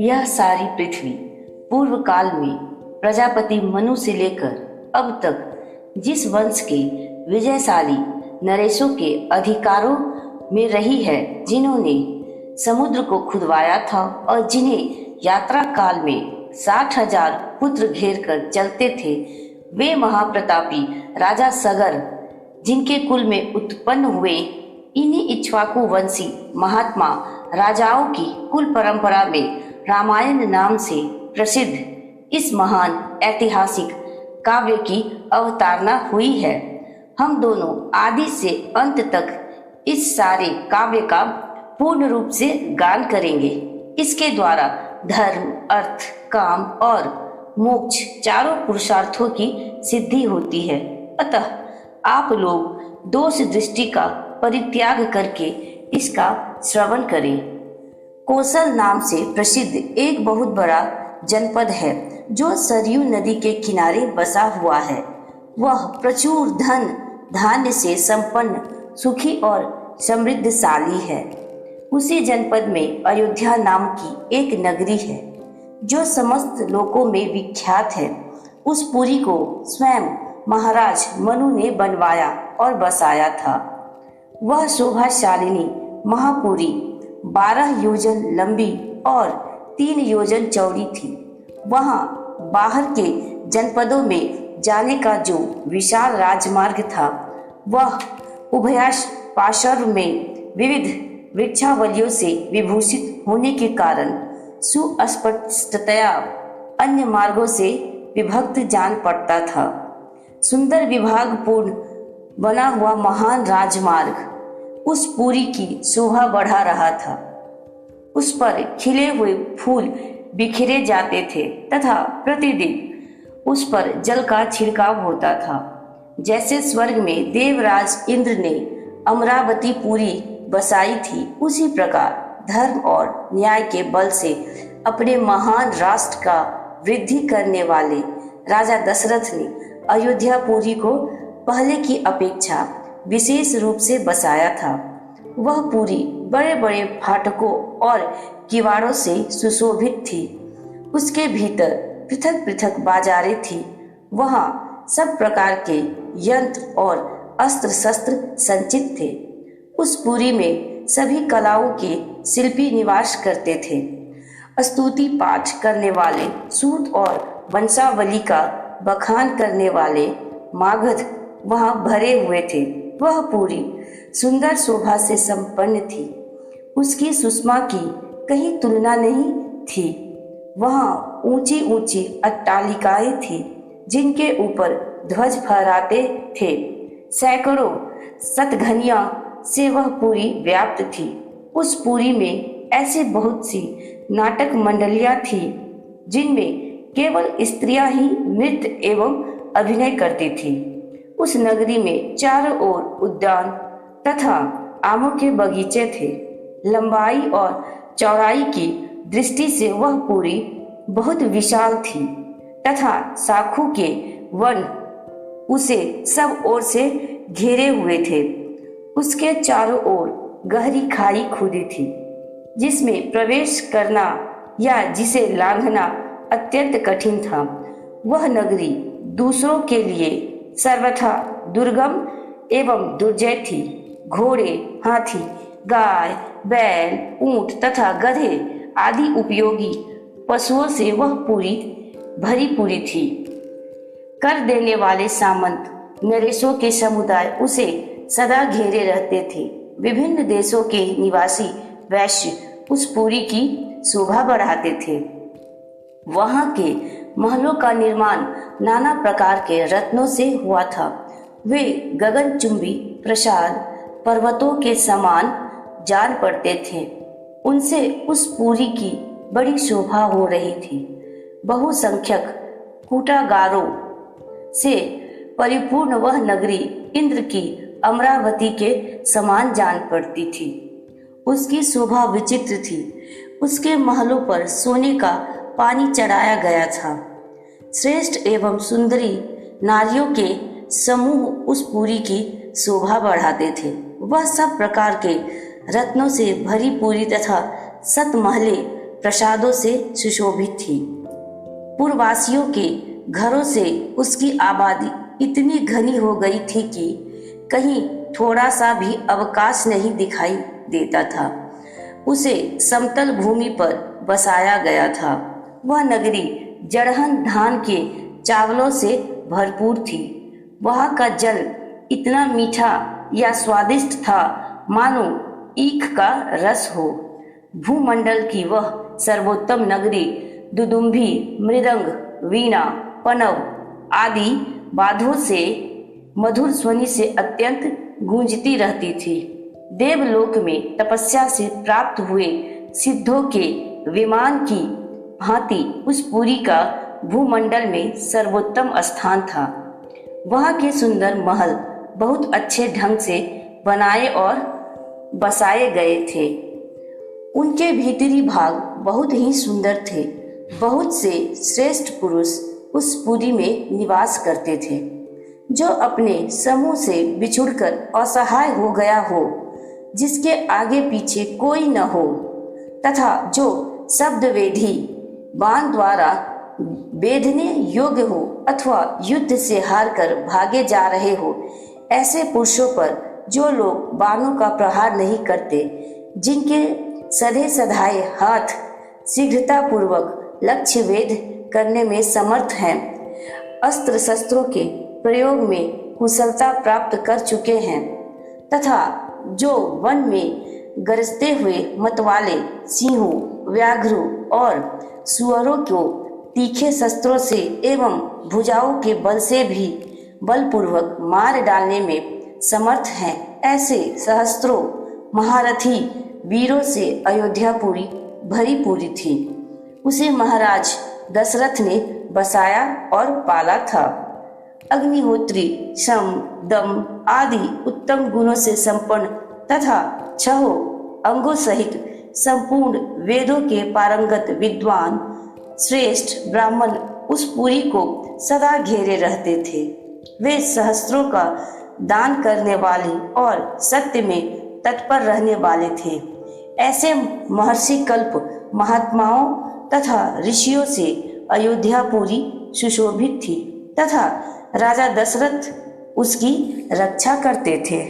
यह सारी पृथ्वी पूर्व काल में प्रजापति मनु से लेकर अब तक जिस वंश के विजयशाली नरेशों के अधिकारों में रही है, जिन्होंने समुद्र को खुदवाया था और जिन्हें यात्रा काल में 60,000 पुत्र घेर कर चलते थे, वे महाप्रतापी राजा सगर जिनके कुल में उत्पन्न हुए, इन्हीं इक्ष्वाकु वंशी महात्मा राजाओं की कुल परंपरा में रामायण नाम से प्रसिद्ध इस महान ऐतिहासिक काव्य की अवतारणा हुई है। हम दोनों आदि से अंत तक इस सारे काव्य का पूर्ण रूप से गान करेंगे। इसके द्वारा धर्म, अर्थ, काम और मोक्ष चारों पुरुषार्थों की सिद्धि होती है। अतः आप लोग दोष दृष्टि का परित्याग करके इसका श्रवण करें। कौशल नाम से प्रसिद्ध एक बहुत बड़ा जनपद है जो सरयू नदी के किनारे बसा हुआ है। वह प्रचुर धन धान्य से संपन्न, सुखी और समृद्धशाली है। उसी जनपद में अयोध्या नाम की एक नगरी है जो समस्त लोकों में विख्यात है। उस पुरी को स्वयं महाराज मनु ने बनवाया और बसाया था। वह शोभाशालिनी महापुरी 12 योजन लंबी और 3 योजन चौड़ी थी। वहां बाहर के जनपदों में जाने का जो विशाल राजमार्ग था, वह उभयपार्श्व में विविध वृक्षावलियों से विभूषित होने के कारण सुस्पष्टतया अन्य मार्गों से विभक्त जान पड़ता था। सुंदर विभागपूर्ण बना हुआ महान राजमार्ग उस पुरी की शोभा बढ़ा रहा था। उस पर खिले हुए फूल बिखरे जाते थे तथा प्रतिदिन उस पर जल का छिड़काव होता था। जैसे स्वर्ग में देवराज इंद्र ने अमरावती पुरी बसाई थी, उसी प्रकार धर्म और न्याय के बल से अपने महान राष्ट्र का वृद्धि करने वाले राजा दशरथ ने अयोध्यापुरी को पहले की अपेक्षा विशेष रूप से बसाया था। वह पुरी बड़े बड़े फाटकों और किवाड़ों से सुशोभित थी। उसके भीतर पृथक पृथक बाजारें थी। वहाँ सब प्रकार के यंत्र और अस्त्र शस्त्र संचित थे। उस पुरी में सभी कलाओं के शिल्पी निवास करते थे। स्तुति पाठ करने वाले, सूत और वंशावली का बखान करने वाले मागध वहां भरे हुए थे। वह पूरी सुंदर शोभा से संपन्न थी। उसकी सुषमा की कहीं तुलना नहीं थी। वहां ऊंची ऊंची अट्टालिकाएं थी जिनके ऊपर ध्वज फहराते थे। सैकड़ों शतघनिया से वह पूरी व्याप्त थी। उस पूरी में ऐसी बहुत सी नाटक मंडलियां थी जिनमें केवल स्त्रियां ही नृत्य एवं अभिनय करती थी। उस नगरी में चारों ओर उद्यान तथा आमों के बगीचे थे। लंबाई और चौड़ाई की दृष्टि से वह पूरी बहुत विशाल थी तथा शाखों के वन उसे सब ओर से घेरे हुए थे। उसके चारों ओर गहरी खाई खुदी थी जिसमें प्रवेश करना या जिसे लांघना अत्यंत कठिन था। वह नगरी दूसरों के लिए सर्वथा दुर्गम एवं दुर्जय थी। घोड़े, हाथी, गाय, बैल, ऊंट तथा गधे आदि उपयोगी पशुओं से वह पूरी भरी पूरी थी। कर देने वाले सामंत नरेशों के समुदाय उसे सदा घेरे रहते थे। विभिन्न देशों के निवासी वैश्य उस पुरी की शोभा बढ़ाते थे। वहां के महलों का निर्माण नाना प्रकार के रत्नों से हुआ था। वे गगनचुंबी प्रसाद पर्वतों के समान जान पड़ते थे। उनसे उस पुरी की बड़ी शोभा हो रही थी। बहुसंख्यक कूटागारों से परिपूर्ण वह नगरी इंद्र की अमरावती के समान जान पड़ती थी। उसकी शोभा विचित्र थी। उसके महलों पर सोने का पानी चढ़ाया गया था। श्रेष्ठ एवं सुंदरी नारियों के समूह उस पुरी की शोभा बढ़ाते थे। वह सब प्रकार के रत्नों से भरी पूरी तथा 7 महले प्रसादों से सुशोभित थी। पुरवासियों के घरों से उसकी आबादी इतनी घनी हो गई थी कि कहीं थोड़ा सा भी अवकाश नहीं दिखाई देता था। उसे समतल भूमि पर बसाया गया था। वह नगरी जड़हन धान के चावलों से भरपूर थी। वहाँ का जल इतना मीठा या स्वादिष्ट था मानो ईख का रस हो। भूमंडल की वह सर्वोत्तम नगरी दुदुम्भी, मृदंग, वीणा, पनव आदि वाद्यों से मधुर ध्वनि से अत्यंत गूंजती रहती थी। देवलोक में तपस्या से प्राप्त हुए सिद्धों के विमान की भांति उस पुरी का भूमंडल में सर्वोत्तम स्थान था। वहाँ के सुंदर महल बहुत अच्छे ढंग से बनाए और बसाए गए थे। उनके भीतरी भाग बहुत ही सुंदर थे। बहुत से श्रेष्ठ पुरुष उस पुरी में निवास करते थे। जो अपने समूह से बिछुड़कर असहाय हो गया हो, जिसके आगे पीछे कोई न हो, तथा जो शब्द वेधी बाण द्वारा बेधने योग्य हो अथवा युद्ध से हार कर भागे जा रहे हो, ऐसे पुरुषों पर जो लोग बाणों का प्रहार नहीं करते, जिनके सधे सधाए हाथ शीघ्रता पूर्वक लक्ष्य वेध करने में समर्थ हैं, अस्त्र शस्त्रों के प्रयोग में कुशलता प्राप्त कर चुके हैं, तथा जो वन में गरजते हुए मतवाले सिंहों, व्याघ्रों और सुअरों को तीखे शस्त्रों से एवं भुजाओं के बल से भी बलपूर्वक मार डालने में समर्थ हैं, ऐसे सहस्त्रों महारथी वीरों से अयोध्यापुरी भरी पूरी थी। उसे महाराज दशरथ ने बसाया और पाला था। अग्निहोत्री शम, दम आदि उत्तम गुणों से संपन्न तथा छहों अंगों सहित संपूर्ण वेदों के पारंगत विद्वान श्रेष्ठ ब्राह्मण उस पुरी को सदा घेरे रहते थे। वे सहस्त्रों का दान करने वाले और सत्य में तत्पर रहने वाले थे। ऐसे महर्षि कल्प महात्माओं तथा ऋषियों से अयोध्यापुरी सुशोभित थी तथा राजा दशरथ उसकी रक्षा करते थे।